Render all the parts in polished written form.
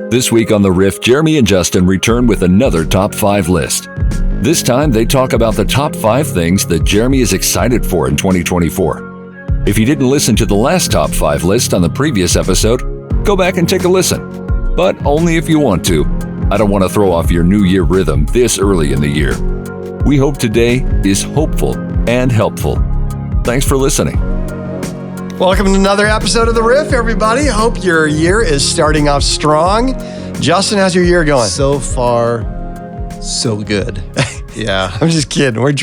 This week on The Riff, Jeremy and Justin return with another Top 5 list. This time, they talk about the top 5 things that Jeremy is excited for in 2024. If you didn't listen to the last Top 5 list on the previous episode, go back and take a listen. But only if you want to. I don't want to throw off your New Year rhythm this early in the year. We hope today is hopeful and helpful. Thanks for listening. Welcome to another episode of The Riff, everybody. Hope your year is starting off strong. Justin, how's your year going? So far, so good. Yeah. I'm just kidding. We're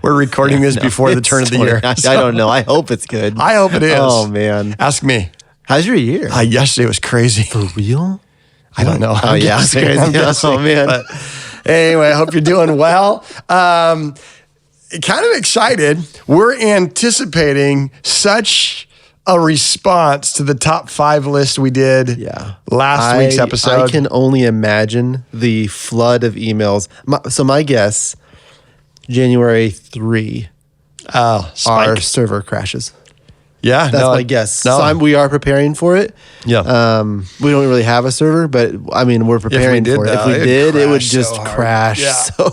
recording this before the turn of the year. I don't know. I hope it's good. I hope it is. Oh, man. Ask me. How's your year? Yesterday was crazy. For real? I don't know. Oh, yeah. It's crazy. Oh, man. But anyway, I hope you're doing well. Kind of excited. We're anticipating such a response to the top 5 list we did last week's episode. I can only imagine the flood of emails. So my guess, January 3, our server crashes. Yeah, that's my guess. No. So we are preparing for it. Yeah. We don't really have a server, but I mean, we're preparing for it. If we did, it would just crash. Yeah. So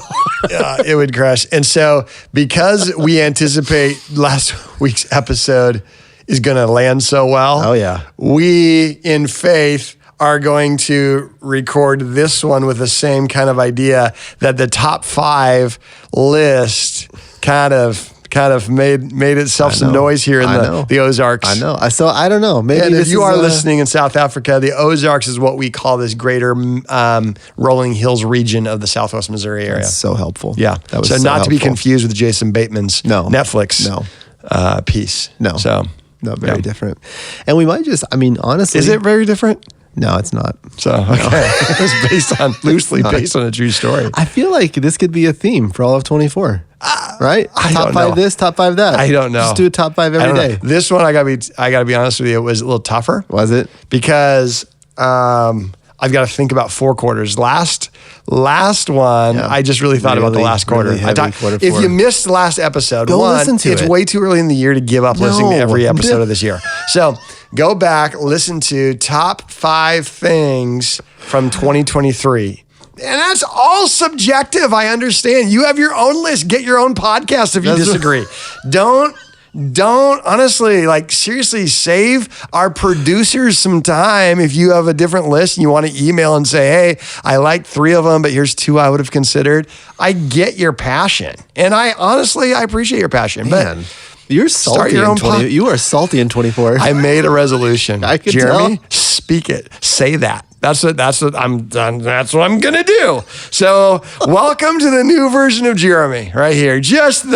yeah, it would crash. And so because we anticipate last week's episode is going to land so well. Oh, yeah. We, in faith, are going to record this one with the same kind of idea that the top 5 list kind of made itself some noise here in the Ozarks. I know. So I don't know. Maybe and if you are listening in South Africa, the Ozarks is what we call this greater rolling hills region of the Southwest Missouri area. That's so helpful. Yeah. That was so not helpful. to be confused with Jason Bateman's Netflix piece. No. So very different. And we might just, I mean, honestly. Is it very different? No, it's not. So, okay. It was loosely based on a true story. I feel like this could be a theme for all of 24. Right? Top 5 this, top 5 that. I don't know. Just do a top 5 every day. This one, I gotta be honest with you, it was a little tougher. Was it? Because I've got to think about 4 quarters. Last one, I just really thought about the last quarter. Quarter if you missed the last episode, it's way too early in the year to give up listening to every episode of this year. So go back, listen to top 5 things from 2023. And that's all subjective. I understand. You have your own list. Get your own podcast if you disagree. Don't honestly, seriously, save our producers some time. If you have a different list and you want to email and say, hey, I like 3 of them, but here's 2 I would have considered. I get your passion. And I appreciate your passion. Man. But you're salty you are salty in 24. I made a resolution. I could Jeremy, tell. Speak it. Say that. That's what I'm done. That's what I'm gonna do. So welcome to the new version of Jeremy right here. Just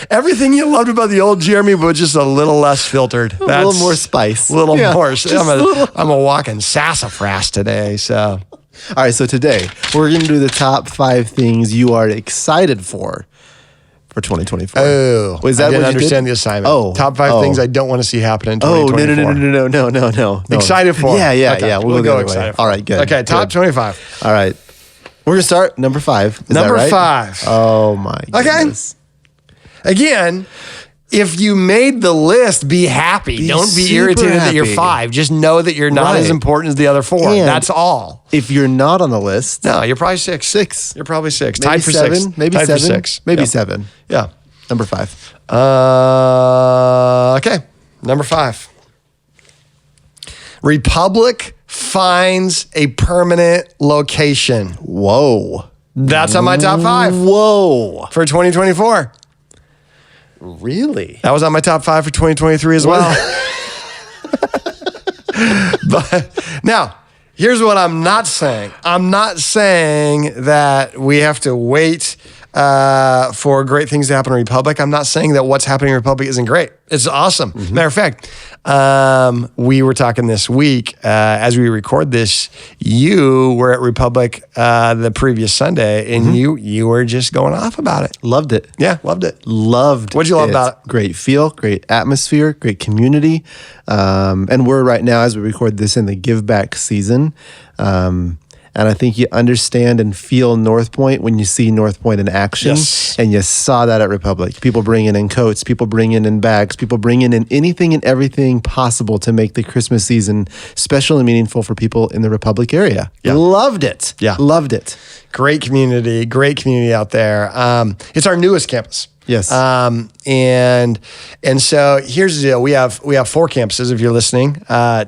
everything you loved about the old Jeremy, but just a little less filtered. A little more spice. A little more. I'm a walking sassafras today. So all right. So today we're gonna do the top 5 things you are excited for 2024. Oh, was that I didn't what you understand did? the assignment. Top 5 things I don't want to see happen in 2024. No. Excited for? Yeah. Okay. We'll go excited. All right, good. Okay, top 25. All right. We're going to start number 5. Is number that right? 5. Oh, my goodness. Okay. Again, if you made the list, be happy. Don't be irritated that you're 5. Just know that you're not as important as the other 4. And that's all. If you're not on the list. No, you're probably 6. 6. You're probably 6. Maybe Tied for 7. 6. Maybe Tied 7. For 6. Maybe 7. Yeah. Number 5. Okay. Number 5. Republic finds a permanent location. Whoa. That's on my top 5. Whoa. For 2024. Really? That was on my top 5 for 2023 as well. But now, here's what I'm not saying. I'm not saying that we have to wait for great things to happen in Republic. I'm not saying that what's happening in Republic isn't great. It's awesome. Mm-hmm. Matter of fact, we were talking this week as we record this. You were at Republic the previous Sunday, and you were just going off about it. Loved it. Yeah, loved it. What'd you love about it? Great feel, great atmosphere, great community. And we're right now, as we record this, in the give back season. And I think you understand and feel North Point when you see North Point in action. Yes. And you saw that at Republic. People bringing in coats, people bringing in bags, people bringing in anything and everything possible to make the Christmas season special and meaningful for people in the Republic area. Yeah. Loved it. Yeah. Loved it. Great community out there. It's our newest campus. Yes. And so here's the deal. We have 4 campuses if you're listening.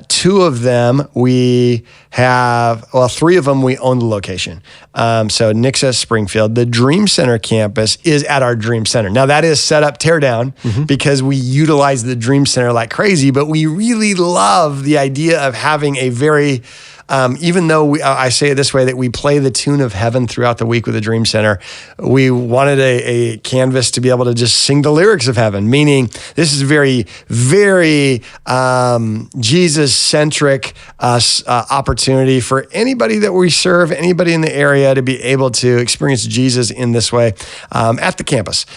2 of them we have, 3 of them we own the location. So Nixa Springfield, the Dream Center campus is at our Dream Center. Now that is set up tear down because we utilize the Dream Center like crazy, but we really love the idea of having a very even though I say it this way, that we play the tune of heaven throughout the week with the Dream Center, we wanted a canvas to be able to just sing the lyrics of heaven, meaning this is very, very Jesus-centric opportunity for anybody that we serve, anybody in the area to be able to experience Jesus in this way at the campus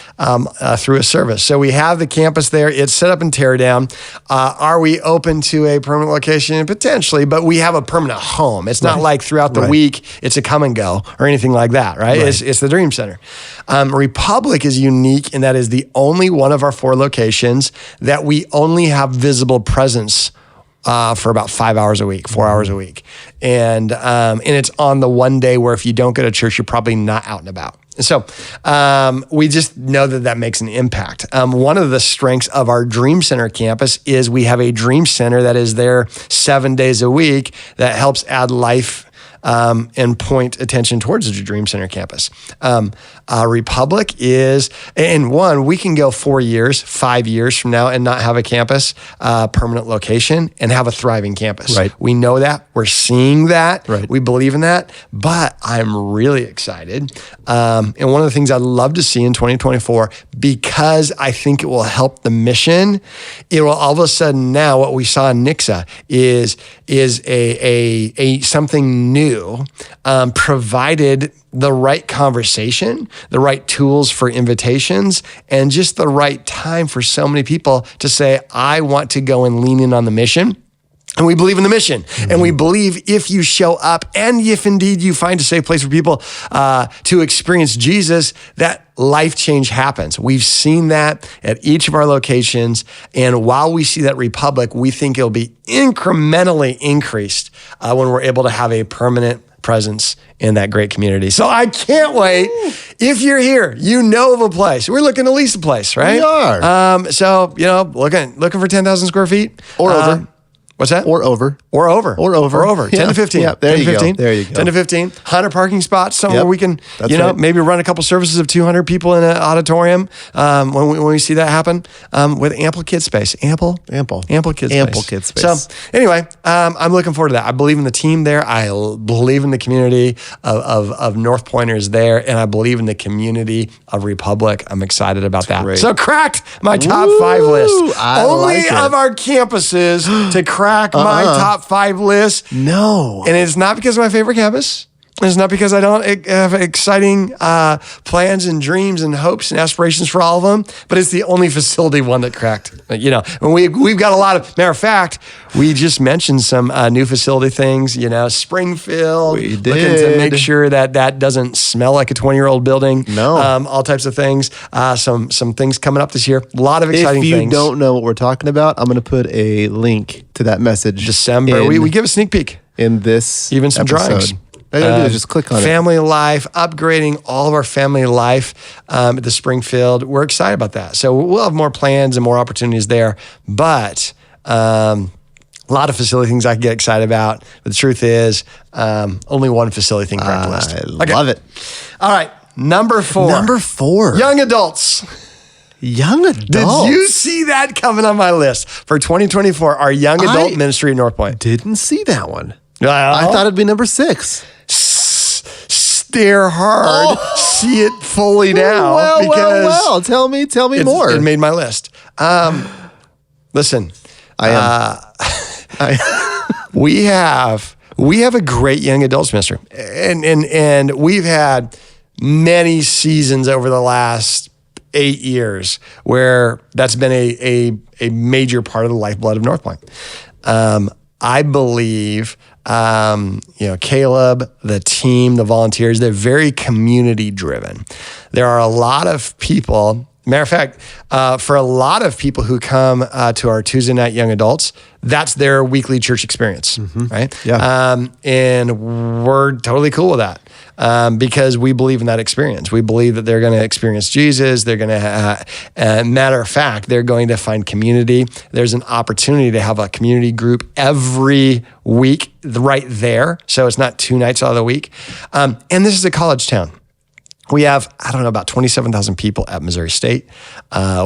through a service. So we have the campus there. It's set up in tear down. Are we open to a permanent location? Potentially, but we have a permanent home. It's not like throughout the week, it's a come and go or anything like that, right? It's the Dream Center. Republic is unique in that is the only one of our 4 locations that we only have visible presence for about 5 hours a week, 4 hours a week. And it's on the one day where if you don't go to church, you're probably not out and about. So we just know that makes an impact. One of the strengths of our Dream Center campus is we have a Dream Center that is there 7 days a week that helps add life and point attention towards the Dream Center campus. Republic is, and one, we can go 4 years, 5 years from now and not have a campus, permanent location and have a thriving campus. Right. We know that. We're seeing that. Right. We believe in that. But I'm really excited. And one of the things I'd love to see in 2024, because I think it will help the mission, it will all of a sudden now what we saw in Nixa is a something new, provided the right conversation, the right tools for invitations, and just the right time for so many people to say, I want to go and lean in on the mission. And we believe in the mission. And we believe if you show up and if indeed you find a safe place for people to experience Jesus, that life change happens. We've seen that at each of our locations. And while we see that Republic, we think it'll be incrementally increased when we're able to have a permanent presence in that great community. So I can't wait. If you're here, you know of a place. We're looking to lease a place, right? We are. So, looking for 10,000 square feet. Or over. What's that? Or over. Or over. Or over. Or over. 10 to 15. Yeah, there 10 you to 15. go. There you go. 10 to 15. 100 parking spots, somewhere we can, right. maybe run a couple services of 200 people in an auditorium when we see that happen with ample kid space. Ample kid space. Ample kid space. So anyway, I'm looking forward to that. I believe in the team there. I believe in the community of North Pointers there. And I believe in the community of Republic. I'm excited about that. Great. So cracked my top 5 list. Only like of our campuses to crack my top 5 list. No. And it's not because of my favorite campus. It's not because I don't have exciting plans and dreams and hopes and aspirations for all of them, but it's the only facility one that cracked. And we've got a lot of, matter of fact, we just mentioned some new facility things, Springfield. We did. Looking to make sure that doesn't smell like a 20-year-old building. No. All types of things. Some things coming up this year. A lot of exciting things. If you don't know what we're talking about, I'm going to put a link to that message. December. We give a sneak peek. In this even some episode. drawings. All you gotta do is just click on family life, upgrading all of our family life at the Springfield. We're excited about that. So we'll have more plans and more opportunities there. But a lot of facility things I can get excited about. But the truth is, only one facility thing cracked the list. I love it. All right, number 4. Number 4. Young adults. Young adults. Did you see that coming on my list for 2024? Our young adult ministry at North Point. Didn't see that one. I thought it'd be number 6. Stare hard, see it fully now. Well. Tell me more. It made my list. Listen, we have a great young adults ministry, and we've had many seasons over the last 8 years where that's been a major part of the lifeblood of North Point. I believe, Caleb, the team, the volunteers, they're very community driven. There are a lot of people. Matter of fact, for a lot of people who come to our Tuesday night young adults, that's their weekly church experience, right? Yeah. And we're totally cool with that because we believe in that experience. We believe that they're going to experience Jesus. They're going to, matter of fact, they're going to find community. There's an opportunity to have a community group every week right there. So it's not 2 nights out of the week. And this is a college town. We have, about 27,000 people at Missouri State.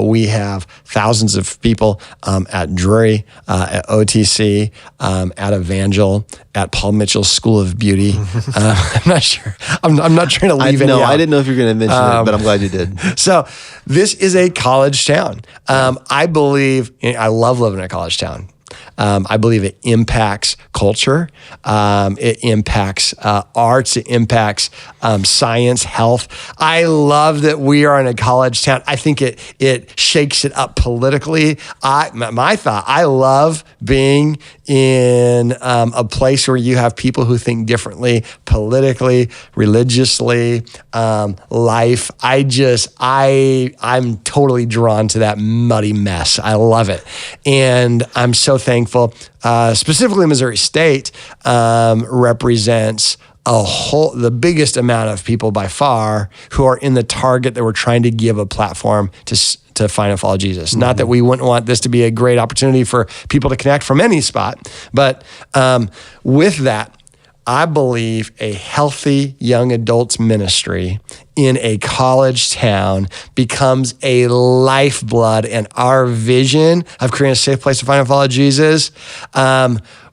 We have thousands of people at Drury, at OTC, at Evangel, at Paul Mitchell's School of Beauty. I'm not sure. I'm not trying to leave any out. I didn't know if you were going to mention it, but I'm glad you did. So this is a college town. I believe, I love living in a college town. I believe it impacts culture. It impacts arts. It impacts science, health. I love that we are in a college town. I think it shakes it up politically. My thought, I love being in a place where you have people who think differently politically, religiously, life. I'm totally drawn to that muddy mess. I love it. And I'm so thankful. Specifically Missouri State represents the biggest amount of people by far who are in the target that we're trying to give a platform to find and follow Jesus. Mm-hmm. Not that we wouldn't want this to be a great opportunity for people to connect from any spot, but with that, I believe a healthy young adults ministry in a college town becomes a lifeblood, and our vision of creating a safe place to find and follow Jesus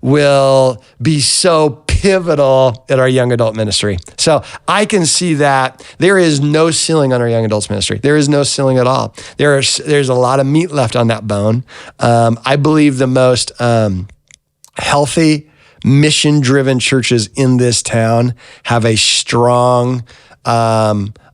will be so pivotal at our young adult ministry. So I can see that there is no ceiling on our young adults ministry. There is no ceiling at all. There's a lot of meat left on that bone. I believe the most healthy, mission-driven churches in this town have a strong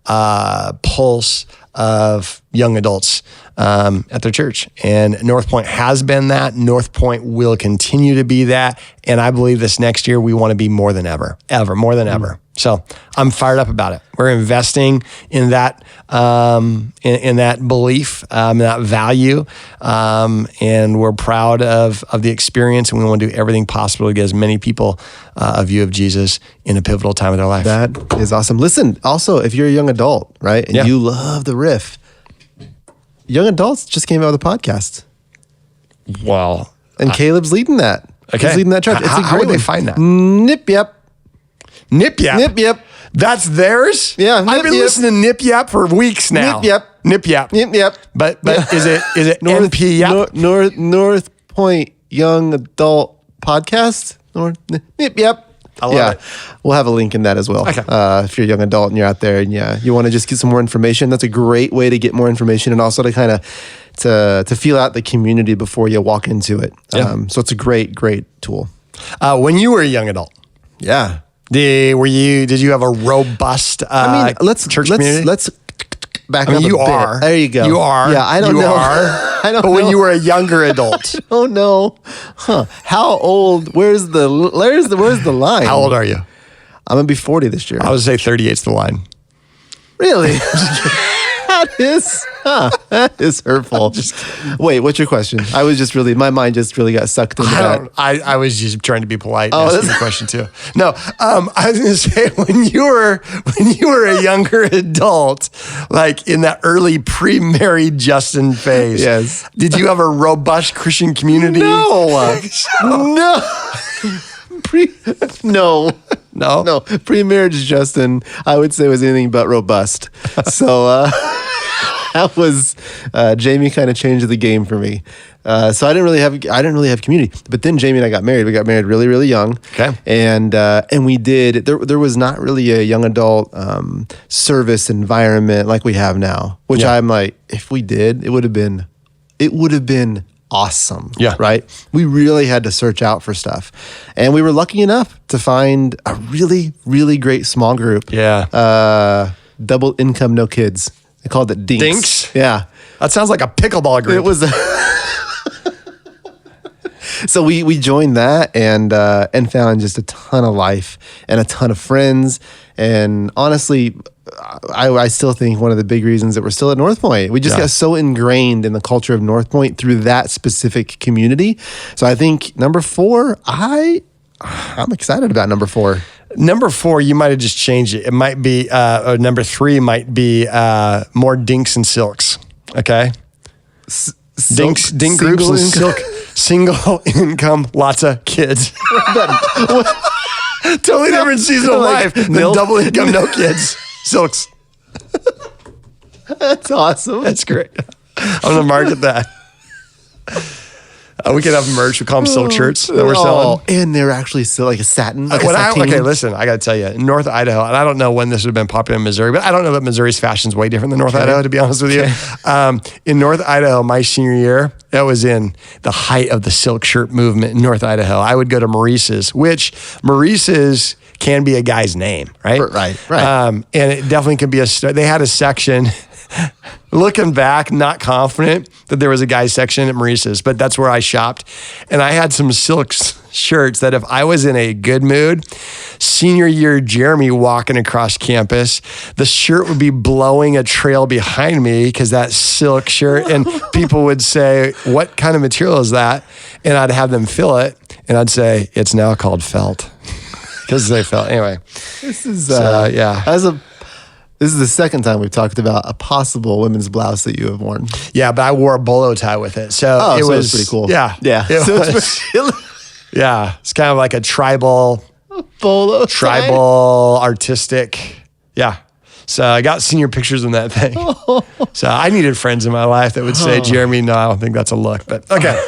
pulse of young adults at their church. And North Point has been that. North Point will continue to be that. And I believe this next year we want to be more than ever, more than ever. So I'm fired up about it. We're investing in that, in that belief, that value, and we're proud of the experience. And we want to do everything possible to get as many people a view of Jesus in a pivotal time of their life. That is awesome. Listen, also, if you're a young adult, right, and you love the Riff, young adults just came out with a podcast. Wow. And Caleb's leading that. Okay. He's leading that charge. How would they find that? Nip Yap. Nip Yap? Nip Yap. That's theirs? Yeah. I've been listening to Nip Yap for weeks now. Nip Yap. Nip Yap. Nip Yap. But is it NP Yap? North Point Young Adult Podcast? Nip Yap. I love it. We'll have a link in that as well. Okay. If you're a young adult and you're out there and you want to just get some more information, that's a great way to get more information and also to kind of to feel out the community before you walk into it. Yeah. So it's a great tool. When you were a young adult, yeah. Did you have a robust church community? Let's back up a you bit. are. There you go. You are. Yeah, I don't know. I don't know. But when you were a younger adult. Oh no. Huh. How old? Where's the line? How old are you? I'm going to be 40 this year. I would say 38's the line. Really? That is hurtful. Wait, what's your question? I was just really, my mind just really got sucked into that. I was just trying to be polite and ask you the question too. No, I was going to say when you were a younger adult, like in that early pre-married Justin phase, yes. Did you have a robust Christian community? No. No. Pre-marriage Justin, I would say was anything but robust. So that was Jamie kind of changed the game for me. So I didn't really have community. But then Jamie and I got married. We got married really, really young. Okay. And we did. There was not really a young adult service environment like we have now. Which I'm like, if we did, it would have been awesome. Yeah. Right. We really had to search out for stuff, and we were lucky enough to find a really, really great small group. Yeah. Double income, no kids. They called it Dinks. Dinks? Yeah. That sounds like a pickleball group. It was. So we joined that and found just a ton of life and a ton of friends. And honestly, I still think one of the big reasons that we're still at North Point, we just got so ingrained in the culture of North Point through that specific community. So I think number 4, I'm excited about number 4. Number 4, you might have just changed it. It might be, or number 3 might be more dinks and silks. Okay. Dink groups and silk, single income, lots of kids. Totally different season of life than double income, no kids. Silks. That's awesome. That's great. I'm going to market that. We could have merch. We call them silk shirts that we're selling. And they're actually still like a satin. Like okay, listen, I got to tell you, in North Idaho, and I don't know when this would have been popular in Missouri, but I don't know that Missouri's fashion is way different than North Idaho, to be honest with you. In North Idaho, my senior year, that was in the height of the silk shirt movement in North Idaho. I would go to Maurice's, which Maurice's can be a guy's name, right? Right. And it definitely could be they had a section. Looking back, not confident that there was a guy's section at Maurice's, but that's where I shopped. And I had some silk shirts that if I was in a good mood, senior year Jeremy walking across campus, the shirt would be blowing a trail behind me because that silk shirt, and people would say, what kind of material is that? And I'd have them fill it, and I'd say, it's now called felt. Because they felt. Anyway. This is, This is the second time we've talked about a possible women's blouse that you have worn. Yeah, but I wore a bolo tie with it. So it was pretty cool. Yeah. Yeah. It's kind of like a tribal artistic. Yeah. So I got senior pictures in that thing. So I needed friends in my life that would say, Jeremy, no, I don't think that's a look. But okay.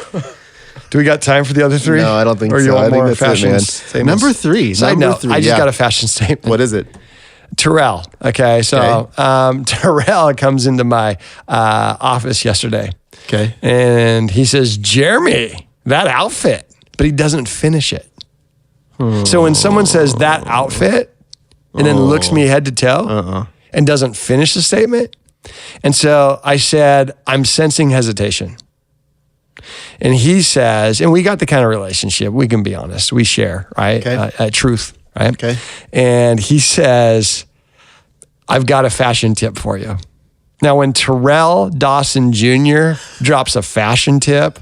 Do we got time for the other 3? No, I don't think so. Or you want more fashion statements? Number 3. Side note, I just got a fashion statement. What is it? Terrell. Okay. So Terrell comes into my office yesterday. Okay. And he says, Jeremy, that outfit, but he doesn't finish it. So when someone says that outfit and then looks me head to toe and doesn't finish the statement. And so I said, I'm sensing hesitation. And he says, and we got the kind of relationship, we can be honest, we share, right? Okay. Truth. Right? Okay. And he says, I've got a fashion tip for you. Now, when Terrell Dawson Jr. drops a fashion tip,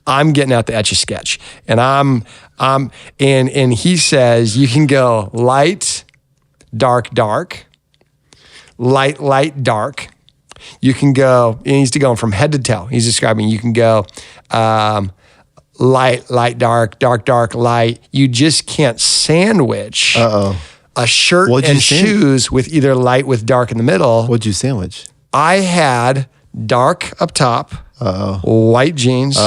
I'm getting out the Etch-a-Sketch. And and he says, you can go light, dark, dark, light, dark. You can go, and he's going from head to toe. He's describing, you can go, light, dark, light. You just can't sandwich a shirt and shoes with either light with dark in the middle. What'd you sandwich? I had dark up top, white jeans,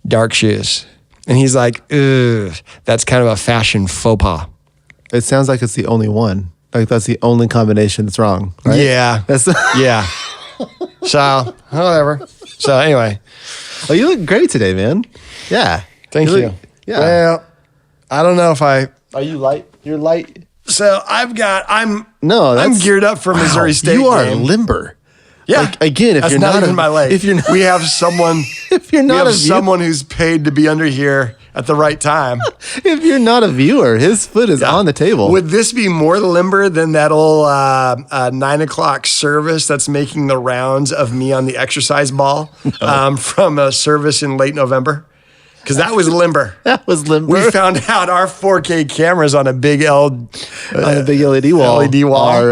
dark shoes. And he's like, ugh, that's kind of a fashion faux pas. It sounds like it's the only one. Like that's the only combination that's wrong, right? Yeah. Yeah. So, whatever. So anyway. Oh, you look great today, man. Yeah. Thank you. Yeah. Well, I don't know if I. Are you light? You're light. So I'm geared up for Missouri State. You are game. limber. Yeah. Like, again, if That's you're not even my leg. if you're not, we have someone. If you're not someone who's paid to be under here at the right time. If you're not a viewer, his foot is on the table. Would this be more limber than that old 9 o'clock service that's making the rounds of me on the exercise ball from a service in late November? Because that was limber. That was limber. We found out our 4K cameras on a big on a big LED wall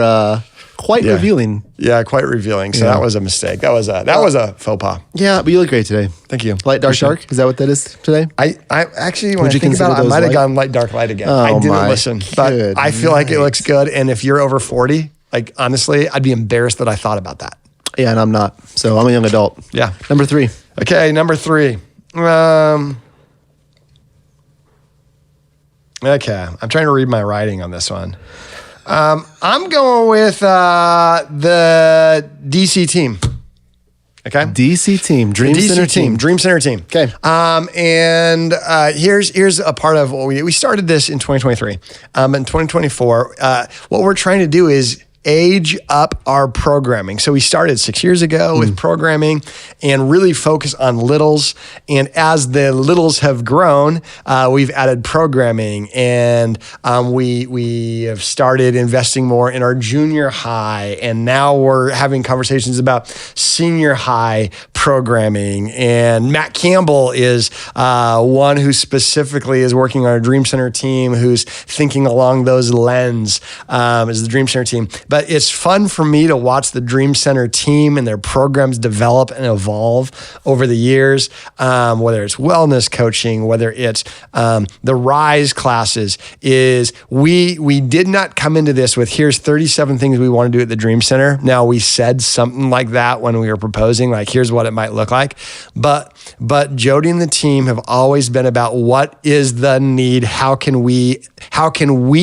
are quite revealing. Yeah, quite revealing. So that was a mistake. That was a faux pas. Yeah, but you look great today. Thank you. Light, dark, dark. Is that what that is today? I actually, when I think about it, I might have gone light, dark, light again. I didn't listen, but I feel like it looks good. And if you're over 40, like honestly, I'd be embarrassed that I thought about that. Yeah, and I'm not. So I'm a young adult. Yeah. Number 3. Okay, number 3. Okay, I'm trying to read my writing on this one. I'm going with the DC team. Okay. DC team, Dream Center team. Dream Center team. Okay. And here's a part of what we started this in 2023. In 2024, what we're trying to do is age up our programming. So we started 6 years ago with programming and really focus on littles. And as the littles have grown, we've added programming, and we have started investing more in our junior high. And now we're having conversations about senior high programming. And Matt Campbell is one who specifically is working on our Dream Center team, who's thinking along those lens, is the Dream Center team. But it's fun for me to watch the Dream Center team and their programs develop and evolve over the years, whether it's wellness coaching, whether it's the Rise classes. Is we did not come into this with, here's 37 things we want to do at the Dream Center. Now, we said something like that when we were proposing, like, here's what it might look like. But Jody and the team have always been about, what is the need? How can we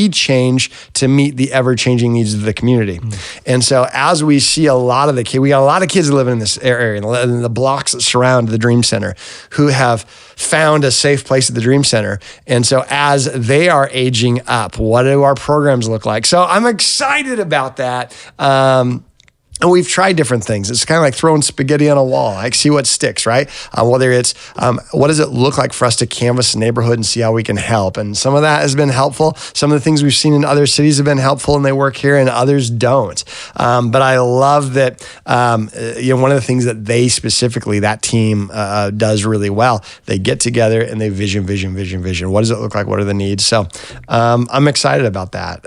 change to meet the ever-changing needs of the community? And so as we see a lot of the kids, we got a lot of kids living in this area, in the blocks that surround the Dream Center, who have found a safe place at the Dream Center. And so as they are aging up, what do our programs look like? So I'm excited about that. And we've tried different things. It's kind of like throwing spaghetti on a wall, like see what sticks, right? Whether it's, what does it look like for us to canvass the neighborhood and see how we can help? And some of that has been helpful. Some of the things we've seen in other cities have been helpful and they work here, and others don't. But I love that, one of the things that they specifically, that team does really well, they get together and they vision. What does it look like? What are the needs? So I'm excited about that.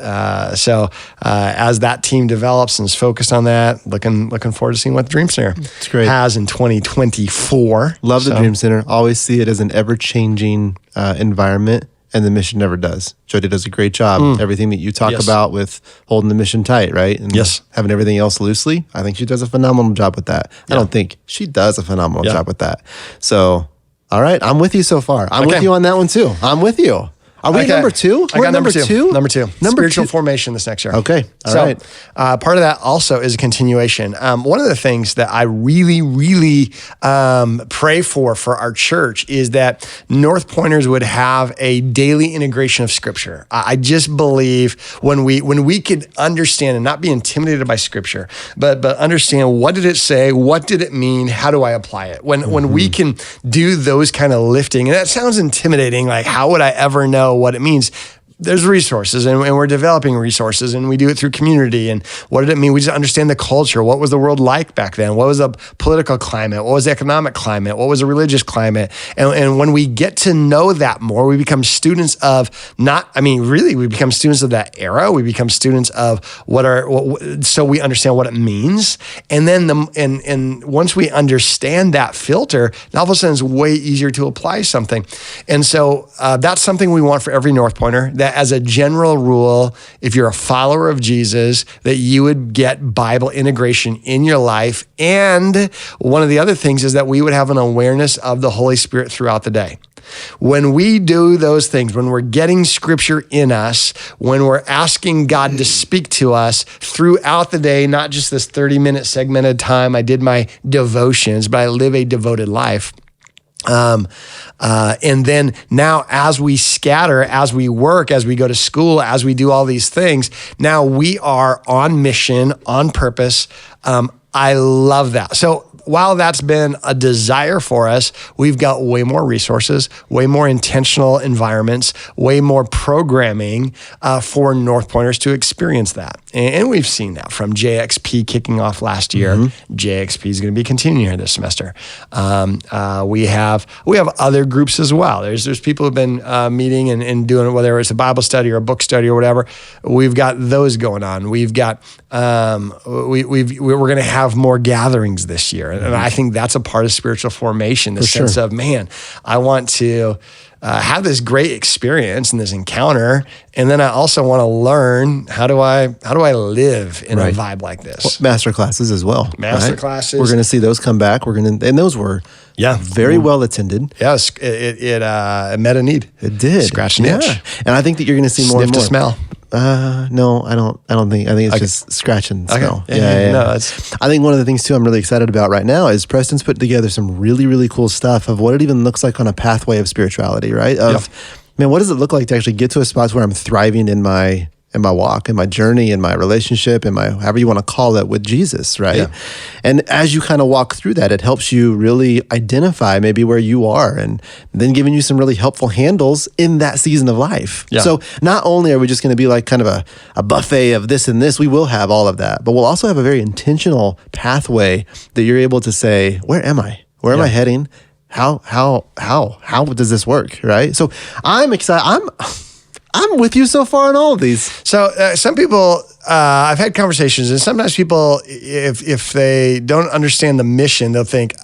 As that team develops and is focused on that, looking forward to seeing what the Dream Center has in 2024. Love the Dream Center. Always see it as an ever-changing environment, and the mission never does. Jody does a great job. Everything that you talk about with holding the mission tight, right? And having everything else loosely, I think she does a phenomenal job with that. I don't think she does a phenomenal job with that. So, all right, I'm with you so far. I'm with you on that one too. I'm with you. Are we number two? I got number two. Number two. Spiritual formation this next year. Okay. All right. Part of that also is a continuation. One of the things that I really, really pray for our church is that North Pointers would have a daily integration of Scripture. I just believe when we could understand and not be intimidated by Scripture, but understand, what did it say? What did it mean? How do I apply it? When we can do those kind of lifting, and that sounds intimidating, like, how would I ever know what it means? There's resources, and we're developing resources, and we do it through community. And what did it mean? We just understand the culture. What was the world like back then? What was the political climate? What was the economic climate? What was the religious climate? And when we get to know that more, we become students of we become students of that era. We become students of so we understand what it means. And then and once we understand that filter, now all of a sudden it's way easier to apply something. And so that's something we want for every North Pointer, that as a general rule, if you're a follower of Jesus, that you would get Bible integration in your life. And one of the other things is that we would have an awareness of the Holy Spirit throughout the day. When we do those things, when we're getting Scripture in us, when we're asking God to speak to us throughout the day, not just this 30-minute segmented time, I did my devotions, but I live a devoted life. And then now, as we scatter, as we work, as we go to school, as we do all these things, now we are on mission, on purpose. I love that. So while that's been a desire for us, we've got way more resources, way more intentional environments, way more programming for North Pointers to experience that. And we've seen that from JXP kicking off last year. JXP is going to be continuing here this semester. We have other groups as well. There's people who've been meeting and doing, whether it's a Bible study or a book study or whatever. We've got those going on. We've got we're going to have more gatherings this year. And I think that's a part of spiritual formation, the sense of, man, I want to have this great experience and this encounter, and then I also want to learn how do I live in a vibe like this. Master classes as well. Master classes. We're going to see those come back. And those were very well attended. Yes, it met a need. It did. Scratch an itch. And I think that you're going to see more and more. Sniff to smell. No, I don't think. I think it's just scratching smell. Yeah. No, I think one of the things too I'm really excited about right now is Preston's put together some really, really cool stuff of what it even looks like on a pathway of spirituality, right? Man, what does it look like to actually get to a spot where I'm thriving in my my walk, in my journey, in my relationship, in my, however you want to call it, with Jesus, right? Yeah. And as you kind of walk through that, it helps you really identify maybe where you are, and then giving you some really helpful handles in that season of life. Yeah. So not only are we just going to be like kind of a buffet of this and this, we will have all of that, but we'll also have a very intentional pathway that you're able to say, where am I? Where am I heading? How does this work? Right? So I'm excited. I'm with you so far on all of these. So some people, I've had conversations, and sometimes people, if they don't understand the mission, they'll think,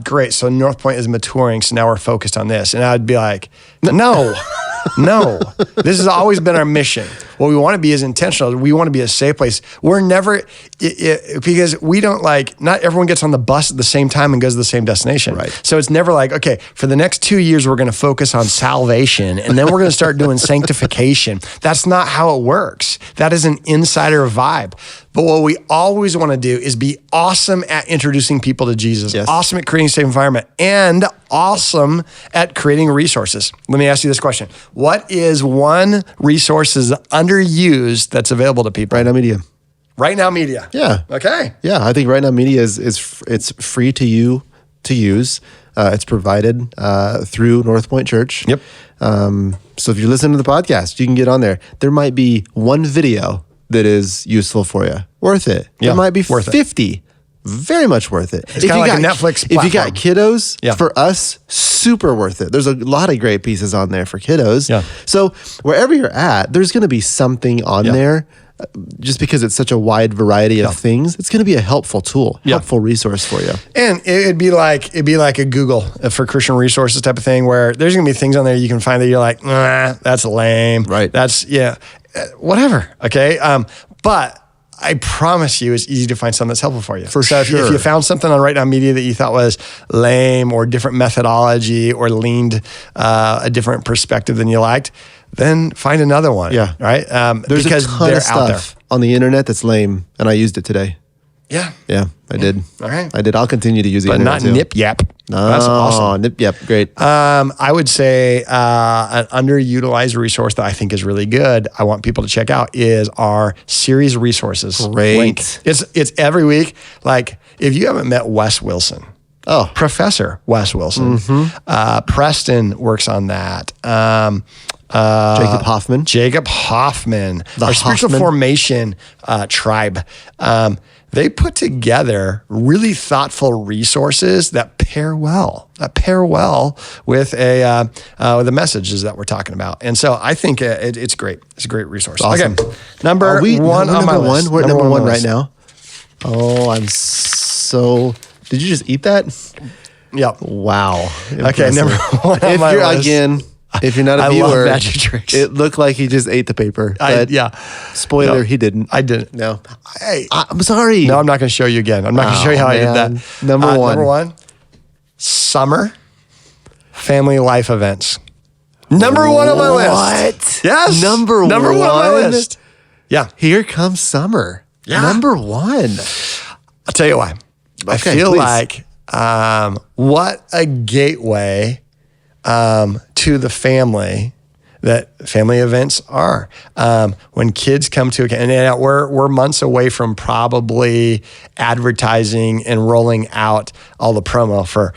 great, so North Point is maturing, so now we're focused on this. And I'd be like, no. This has always been our mission. What we want to be is intentional. We want to be a safe place. We're never, because we don't not everyone gets on the bus at the same time and goes to the same destination. Right. So it's never like, okay, for the next 2 years, we're going to focus on salvation, and then we're going to start doing sanctification. That's not how it works. That is an insider vibe. But what we always want to do is be awesome at introducing people to Jesus, awesome at creating a safe environment, and awesome at creating resources. Let me ask you this question. What is one resource that's underused that's available to people? Right Now Media. Right Now Media. Yeah. Okay. Yeah, I think Right Now Media it's free to you to use. It's provided through North Point Church. Yep. So if you're listening to the podcast, you can get on there. There might be one video that is useful for you. Worth it. Yeah, There might be worth it. 50. Very much worth it. It's kind of like a Netflix If you got platform. kiddos, for us, super worth it. There's a lot of great pieces on there for kiddos. Yeah. So wherever you're at, there's going to be something on there. Just because it's such a wide variety of things, it's going to be a helpful tool, helpful resource for you. And it'd be like a Google for Christian resources type of thing, where there's going to be things on there you can find that you're like, that's lame. Right. That's, whatever. Okay. But I promise you, it's easy to find something that's helpful for you. For so sure. If you found something on Right Now Media that you thought was lame or different methodology or leaned a different perspective than you liked, then find another one. Yeah. Right. There's because a ton they're of out there. stuff on the internet that's lame, and I used it today. Yeah. Yeah, I did. All right. I did. I'll continue to use the But internet not too. nip yap. Oh, That's awesome. Nip Yep, great. I would say an underutilized resource that I think is really good, I want people to check out, is our series resources. Great. Link. It's every week. Like, if you haven't met Wes Wilson, Professor Wes Wilson, Preston works on that. Jacob Hoffman. Our spiritual formation tribe. They put together really thoughtful resources that pair well with the messages that we're talking about. And so I think it's great. It's a great resource. Awesome. Okay, number one on my list. We're at number one right now. Oh, I'm so... Did you just eat that? Yep. Wow. Okay, Impressive. number one on my list. If you're not a I viewer, love Magic Tricks. It looked like he just ate the paper. But spoiler, No, he didn't. I didn't. No. Hey, I'm sorry. no, I'm not going to show you again. I'm not going to show you how I did that. Number one. Number one, summer family life events. Number one on my list. What? Yes. Number one on my list. Yeah. Here comes summer. Yeah. Number one. I'll tell you why. I Okay, feel please. like what a gateway to the family that family events are. When kids come to, and we're months away from probably advertising and rolling out all the promo for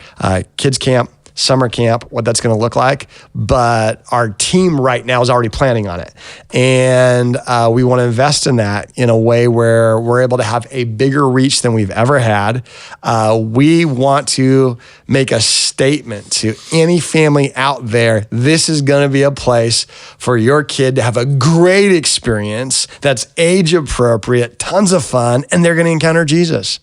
kids camp, summer camp, what that's going to look like. But our team right now is already planning on it. And we want to invest in that in a way where we're able to have a bigger reach than we've ever had. We want to make a statement to any family out there. This is going to be a place for your kid to have a great experience that's age appropriate, tons of fun, and they're going to encounter Jesus.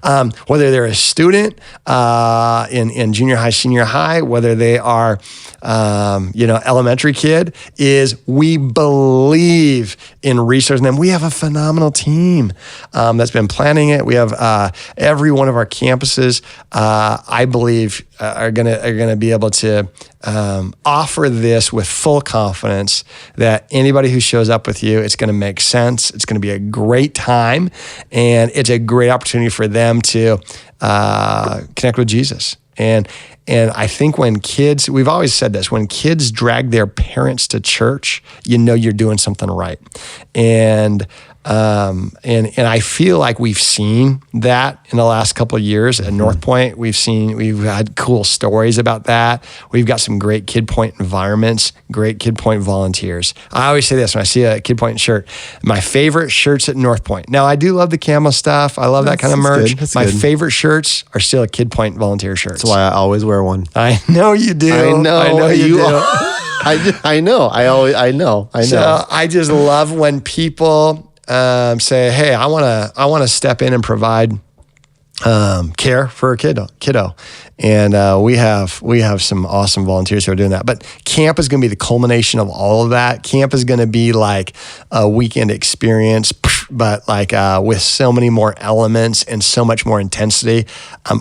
Whether they're a student in junior high, senior high, whether they are, elementary kid, is we believe in resourcing them. We have a phenomenal team that's been planning it. We have every one of our campuses, I believe, are gonna be able to offer this with full confidence that anybody who shows up with you, it's going to make sense. It's going to be a great time, and it's a great opportunity for them to connect with Jesus. And And I think when kids, we've always said this, when kids drag their parents to church, you know you're doing something right. And I feel like we've seen that in the last couple of years at North Point. We've had cool stories about that. We've got some great Kid Point environments, great Kid Point volunteers. I always say this when I see a Kid Point shirt, my favorite shirts at North Point. Now I do love the camo stuff. I love that kind of merch. My favorite shirts are still a Kid Point volunteer shirts. That's why I always wear one. I know you do. I know you do. I know. I know. So I just love when people say, hey, I want to step in and provide care for a kiddo. And we have some awesome volunteers who are doing that. But camp is going to be the culmination of all of that. Camp is going to be like a weekend experience, but like with so many more elements and so much more intensity.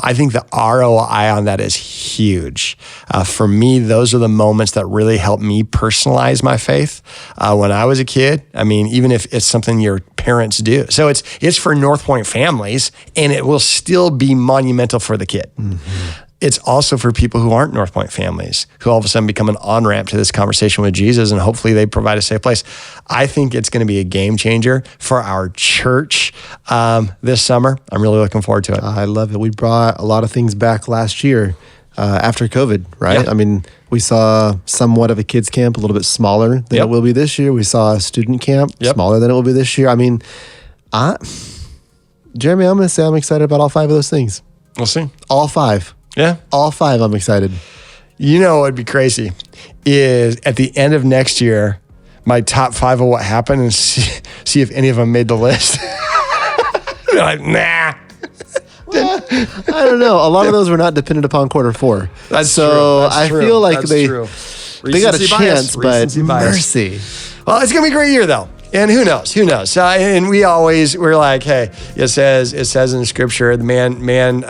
I think the ROI on that is huge. For me, those are the moments that really help me personalize my faith. When I was a kid, I mean, even if it's something your parents do. So it's for North Point families, and it will still be monumental for the kid. Mm-hmm. It's also for people who aren't North Point families, who all of a sudden become an on-ramp to this conversation with Jesus, and hopefully they provide a safe place. I think it's going to be a game changer for our church this summer. I'm really looking forward to it. I love it. We brought a lot of things back last year after COVID, right? Yeah. I mean, we saw somewhat of a kids camp, a little bit smaller than it will be this year. We saw a student camp, smaller than it will be this year. I mean, Jeremy, I'm going to say I'm excited about all 5 of those things. We'll see. All 5. Yeah. All 5, I'm excited. You know what would be crazy is at the end of next year, my top 5 of what happened and see if any of them made the list. They're like, nah. Well, I don't know. A lot of those were not dependent upon quarter 4. That's so true. I feel like they got a chance, but mercy. Well, it's going to be a great year, though. And who knows? And we're like, hey, it says in Scripture, the man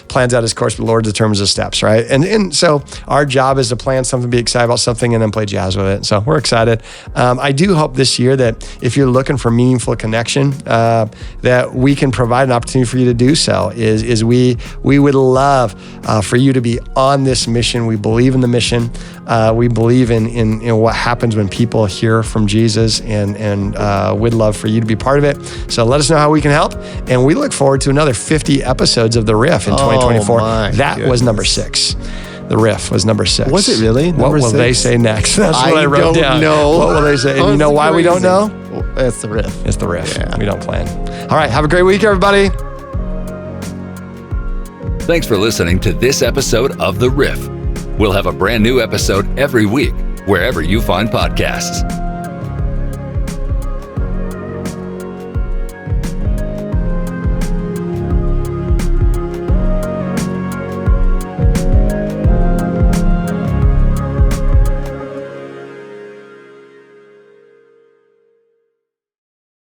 plans out his course, but the Lord determines his steps, right? And so our job is to plan something, be excited about something, and then play jazz with it. So we're excited. I do hope this year that if you're looking for meaningful connection, that we can provide an opportunity for you to do so. Is we would love for you to be on this mission. We believe in the mission. We believe in what happens when people hear from Jesus, and we'd love for you to be part of it. So let us know how we can help. And we look forward to another 50 episodes of The Riff in 2024. That was number 6. The Riff was number 6. Was it really? What will they say next? That's what I wrote down. I don't know. What will they say? And you know why we don't know? It's The Riff. It's The Riff. Yeah. We don't plan. All right. Have a great week, everybody. Thanks for listening to this episode of The Riff. We'll have a brand new episode every week, wherever you find podcasts.